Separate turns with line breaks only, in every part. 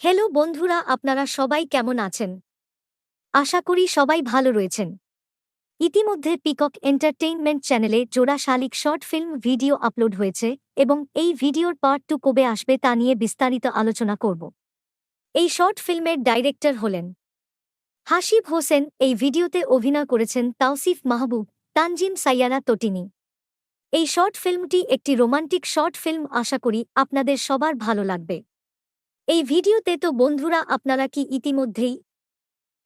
Hello বন্ধুরা, আপনারা সবাই কেমন আছেন? আশা করি সবাই ভালো রয়েছেন। ইতিমধ্যে পিকক এন্টারটেইনমেন্ট চ্যানেলে জোড়া শালিক শর্ট ফিল্ম ভিডিও আপলোড হয়েছে এবং এই ভিডিওর পার্ট 2 কবে আসবে তা নিয়ে বিস্তারিত আলোচনা করব। এই শর্ট ফিল্মের ডাইরেক্টর হলেন হাসিব হোসেন। এই ভিডিওতে অভিনয় করেছেন তাওসিফ মাহবুব, তানজিম সাইয়ারা তটিনী। এই শর্ট ফিল্মটি একটি রোমান্টিক শর্ট ফিল্ম, আশা করি আপনাদের সবার ভালো লাগবে। এই ভিডিওতে তো বন্ধুরা, আপনারা কি ইতিমধ্যেই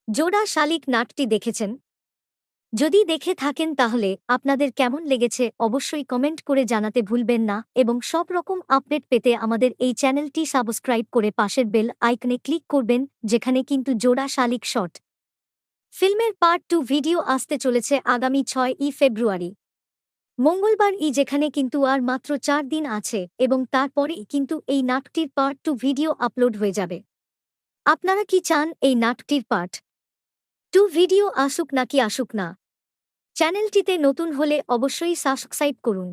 জোড়া শালিক নাটটি দেখেছেন? যদি দেখে থাকেন তাহলে আপনাদের কেমন লেগেছে অবশ্যই কমেন্ট করে জানাতে ভুলবেন না এবং সব রকম আপডেট পেতে আমাদের এই চ্যানেলটি সাবস্ক্রাইব করে পাশের বেল আইকনে ক্লিক করবেন, যেখানে কিন্তু জোড়া শালিক শর্ট ফিল্মের পার্ট 2 ভিডিও আসতে চলেছে আগামী 6ই ফেব্রুয়ারি মঙ্গলবার, যেখানে কিন্তু আর মাত্র 4 দিন আছে এবং তারপরেই কিন্তু এই নাটকটির পার্ট 2 ভিডিও আপলোড হয়ে যাবে। আপনারা কি চান এই নাটকটির পার্ট 2 ভিডিও আসুক নাকি আসুক না? চ্যানেলটিতে নতুন হলে অবশ্যই সাবস্ক্রাইব করুন।